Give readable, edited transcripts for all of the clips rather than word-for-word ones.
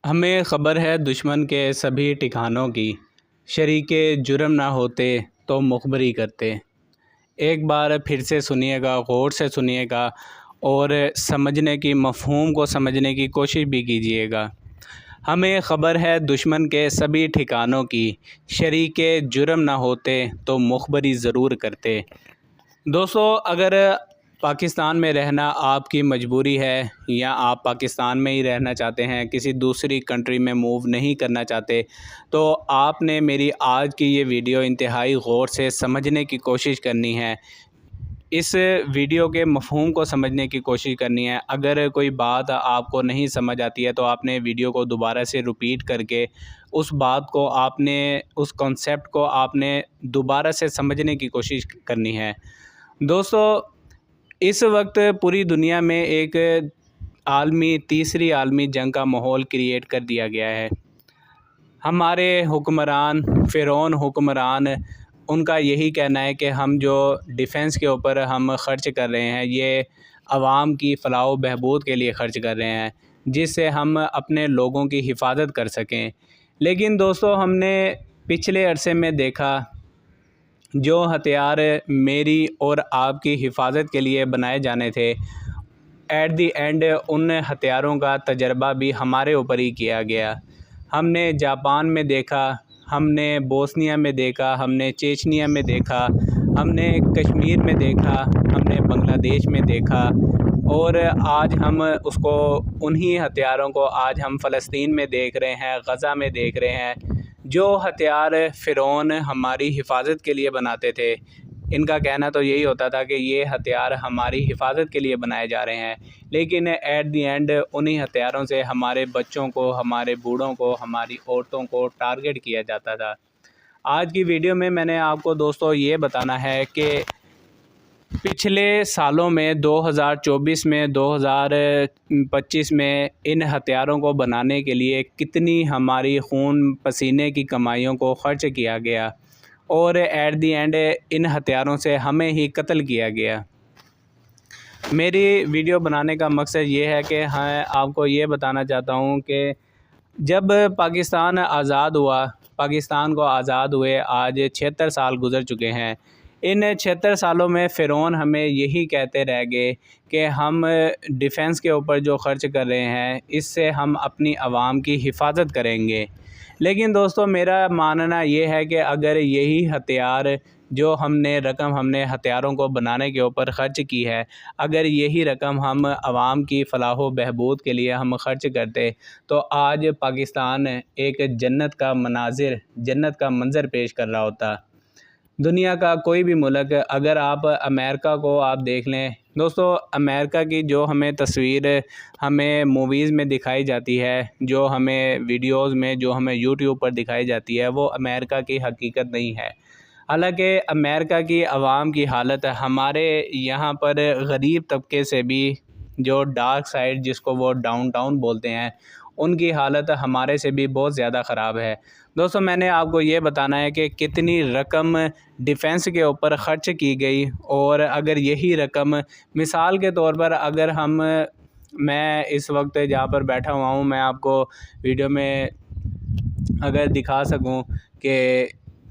हमें ख़बर है दुश्मन के सभी ठिकानों की, शरीके जुर्म ना होते तो मुखबरी करते। एक बार फिर से सुनिएगा, गौर से सुनिएगा और समझने की मफ़हूम को समझने की कोशिश भी कीजिएगा। हमें ख़बर है दुश्मन के सभी ठिकानों की, शरीके जुर्म ना होते तो मुखबरी ज़रूर करते। दोस्तों, अगर पाकिस्तान में रहना आपकी मजबूरी है या आप पाकिस्तान में ही रहना चाहते हैं, किसी दूसरी कंट्री में मूव नहीं करना चाहते, तो आपने मेरी आज की ये वीडियो इंतहाई गौर से समझने की कोशिश करनी है। इस वीडियो के मफ़हूम को समझने की कोशिश करनी है। अगर कोई बात आपको नहीं समझ आती है तो आपने वीडियो को दोबारा से रिपीट करके उस बात को आपने उस कॉन्सेप्ट को आपने दोबारा से समझने की कोशिश करनी है। दोस्तों, इस वक्त पूरी दुनिया में एक तीसरी आलमी जंग का माहौल क्रिएट कर दिया गया है। हमारे हुक्मरान, फ़िरौन हुक्मरान, उनका यही कहना है कि हम जो डिफ़ेंस के ऊपर हम ख़र्च कर रहे हैं, ये आवाम की फ़लाह व बहबूद के लिए ख़र्च कर रहे हैं, जिससे हम अपने लोगों की हिफाजत कर सकें। लेकिन दोस्तों, हमने पिछले अरसे में देखा, जो हथियार मेरी और आपकी हिफाजत के लिए बनाए जाने थे, एट दी एंड उन हथियारों का तजर्बा भी हमारे ऊपर ही किया गया। हमने जापान में देखा, हमने बोस्निया में देखा, हमने चेचनिया में देखा, हमने कश्मीर में देखा, हमने बांग्लादेश में देखा, और आज हम उन्हीं हथियारों को आज हम फ़लस्तीन में देख रहे हैं, गज़ा में देख रहे हैं। जो हथियार फ़िरौन हमारी हिफाजत के लिए बनाते थे, इनका कहना तो यही होता था कि ये हथियार हमारी हिफाजत के लिए बनाए जा रहे हैं, लेकिन एट दी एंड उन्हीं हथियारों से हमारे बच्चों को, हमारे बूढ़ों को, हमारी औरतों को टारगेट किया जाता था। आज की वीडियो में मैंने आपको दोस्तों ये बताना है कि पिछले सालों में 2024 में, 2025 में इन हथियारों को बनाने के लिए कितनी हमारी खून पसीने की कमाइयों को ख़र्च किया गया और एट दी एंड इन हथियारों से हमें ही कत्ल किया गया। मेरी वीडियो बनाने का मकसद ये है कि आपको ये बताना चाहता हूँ कि जब पाकिस्तान आज़ाद हुआ, पाकिस्तान को आज़ाद हुए आज 76 साल गुज़र चुके हैं। इन 76 सालों में फ़िरौन हमें यही कहते रह गए कि हम डिफ़ेंस के ऊपर जो ख़र्च कर रहे हैं, इससे हम अपनी आवाम की हिफाजत करेंगे। लेकिन दोस्तों, मेरा मानना ये है कि अगर यही हथियार जो हमने हथियारों को बनाने के ऊपर ख़र्च की है, अगर यही रकम हम आवाम की फ़लाह व बहबूद के लिए हम ख़र्च करते, तो आज पाकिस्तान एक जन्नत का मंज़र पेश कर रहा होता। दुनिया का कोई भी मुल्क, अगर आप अमेरिका को आप देख लें दोस्तों, अमेरिका की जो हमें तस्वीर हमें मूवीज़ में दिखाई जाती है, जो हमें वीडियोस में, जो हमें यूट्यूब पर दिखाई जाती है, वो अमेरिका की हकीकत नहीं है। हालांकि अमेरिका की आवाम की हालत हमारे यहाँ पर गरीब तबके से भी, जो डार्क साइड जिसको वो डाउनटाउन बोलते हैं, उनकी हालत हमारे से भी बहुत ज़्यादा ख़राब है। दोस्तों, मैंने आपको ये बताना है कि कितनी रकम डिफ़ेंस के ऊपर ख़र्च की गई, और अगर यही रकम मिसाल के तौर पर मैं इस वक्त जहाँ पर बैठा हुआ हूँ, मैं आपको वीडियो में अगर दिखा सकूँ कि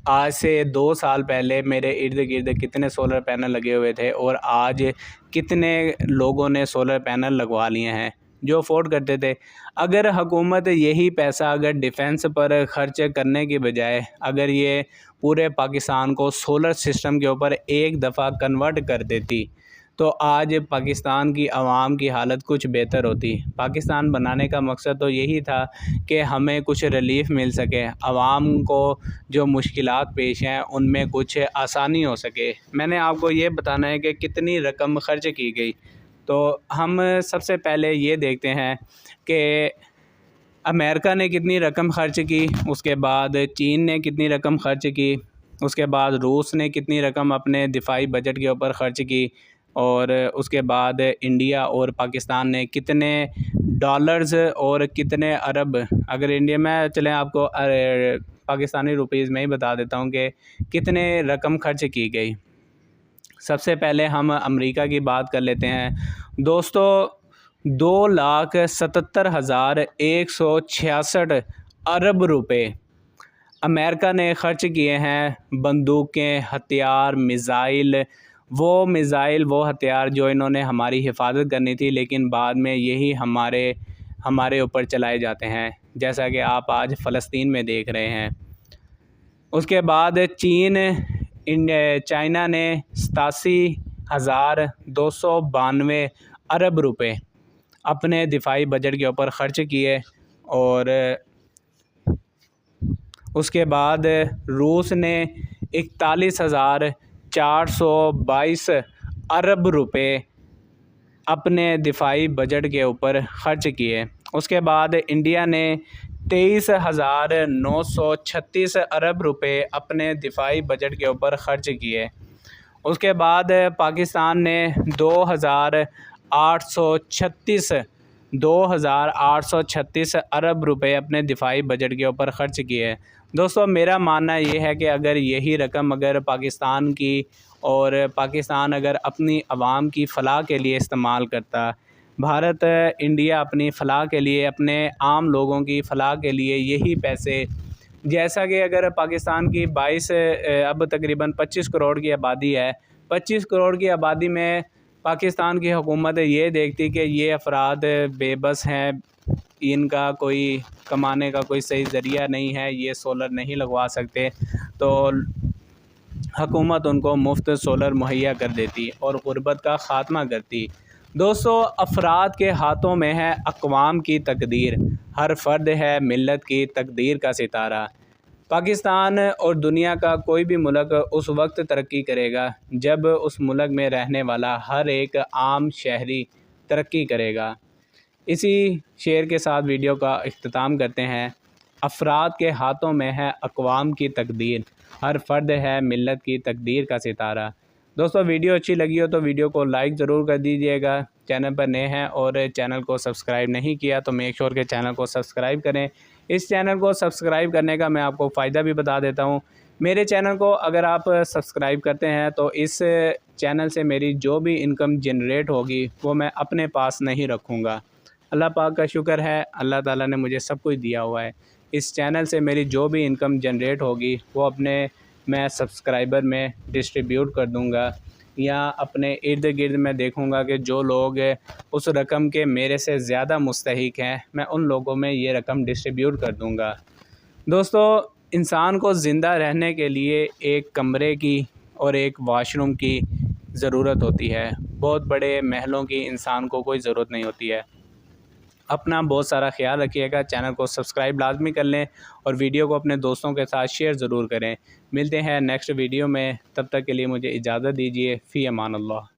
आज से 2 साल पहले मेरे इर्द गिर्द कितने सोलर पैनल लगे हुए थे और आज कितने लोगों ने सोलर पैनल लगवा लिए हैं जो अफोर्ड करते थे। अगर हुकूमत यही पैसा अगर डिफ़ेंस पर ख़र्च करने की बजाय अगर ये पूरे पाकिस्तान को सोलर सिस्टम के ऊपर एक दफ़ा कन्वर्ट कर देती, तो आज पाकिस्तान की आवाम की हालत कुछ बेहतर होती। पाकिस्तान बनाने का मकसद तो यही था कि हमें कुछ रिलीफ़ मिल सके, आवाम को जो मुश्किलात पेश हैं उनमें कुछ आसानी हो सके। मैंने आपको ये बताना है कि कितनी रकम ख़र्च की गई। तो हम सबसे पहले ये देखते हैं कि अमेरिका ने कितनी रकम ख़र्च की, उसके बाद चीन ने कितनी रकम ख़र्च की, उसके बाद रूस ने कितनी रकम अपने दिफाई बजट के ऊपर ख़र्च की, और उसके बाद इंडिया और पाकिस्तान ने कितने डॉलर्स और कितने अरब, अगर इंडिया में चलें आपको पाकिस्तानी रुपीज़ में ही बता देता हूँ कि कितने रकम खर्च की गई। सबसे पहले हम अमेरिका की बात कर लेते हैं। दोस्तों, 2,77,166 अरब रुपए अमेरिका ने ख़र्च किए हैं बंदूकें, हथियार, मिज़ाइल, वो हथियार जो इन्होंने हमारी हिफाजत करनी थी, लेकिन बाद में यही हमारे ऊपर चलाए जाते हैं, जैसा कि आप आज फ़लस्तीन में देख रहे हैं। उसके बाद चाइना ने 87,292 अरब रुपए अपने दिफाई बजट के ऊपर ख़र्च किए। और उसके बाद रूस ने 41,422 अरब रुपए अपने दिफाई बजट के ऊपर ख़र्च किए। उसके बाद इंडिया ने 23,936 अरब रुपए अपने दिफाई बजट के ऊपर ख़र्च किए। उसके बाद पाकिस्तान ने 2,836 अरब रुपए अपने दिफाई बजट के ऊपर ख़र्च किए। दोस्तों, मेरा मानना ये है कि अगर यही रकम अगर पाकिस्तान की और पाकिस्तान अगर अपनी आवाम की फ़लाह के लिए इस्तेमाल करता, भारत इंडिया अपनी फ़लाह के लिए, अपने आम लोगों की फ़लाह के लिए यही पैसे, जैसा कि अगर पाकिस्तान की अब तकरीबन 25 करोड़ की आबादी है, 25 करोड़ की आबादी में पाकिस्तान की हुकूमत ये देखती कि ये अफराद बेबस हैं, इनका कोई कमाने का कोई सही ज़रिया नहीं है, ये सोलर नहीं लगवा सकते, तो हुकूमत उनको मुफ्त सोलर मुहैया कर देती और ग़ुरबत का ख़ात्मा करती। दोस्तों, अफराद के हाथों में है अक़वाम की तकदीर, हर फ़र्द है मिल्लत की तकदीर का सितारा। पाकिस्तान और दुनिया का कोई भी मुल्क उस वक्त तरक्की करेगा जब उस मुल्क में रहने वाला हर एक आम शहरी तरक्की करेगा। इसी शेर के साथ वीडियो का इख्तिताम करते हैं। अफराद के हाथों में है अक़वाम की तकदीर, हर फ़र्द है मिल्लत की तकदीर का सितारा। दोस्तों, वीडियो अच्छी लगी हो तो वीडियो को लाइक ज़रूर कर दीजिएगा। चैनल पर नए हैं और चैनल को सब्सक्राइब नहीं किया तो मेक श्योर के चैनल को सब्सक्राइब करें। इस चैनल को सब्सक्राइब करने का मैं आपको फ़ायदा भी बता देता हूँ। मेरे चैनल को अगर आप सब्सक्राइब करते हैं तो इस चैनल से मेरी जो भी इनकम जनरेट होगी वो मैं अपने पास नहीं रखूँगा। अल्लाह पाक का शुक्र है, अल्लाह ताला ने मुझे सब कुछ दिया हुआ है। इस चैनल से मेरी जो भी इनकम जनरेट होगी वो मैं सब्सक्राइबर में डिस्ट्रीब्यूट कर दूँगा, या अपने इर्द गिर्द में देखूँगा कि जो लोग उस रकम के मेरे से ज़्यादा मुस्तहिक हैं, मैं उन लोगों में ये रकम डिस्ट्रीब्यूट कर दूँगा। दोस्तों, इंसान को ज़िंदा रहने के लिए एक कमरे की और एक वाशरूम की ज़रूरत होती है। बहुत बड़े महलों की इंसान को कोई ज़रूरत नहीं होती है। अपना बहुत सारा ख्याल रखिएगा। चैनल को सब्सक्राइब लाजमी कर लें और वीडियो को अपने दोस्तों के साथ शेयर ज़रूर करें। मिलते हैं नेक्स्ट वीडियो में, तब तक के लिए मुझे इजाज़त दीजिए। फ़ी अमान अल्लाह।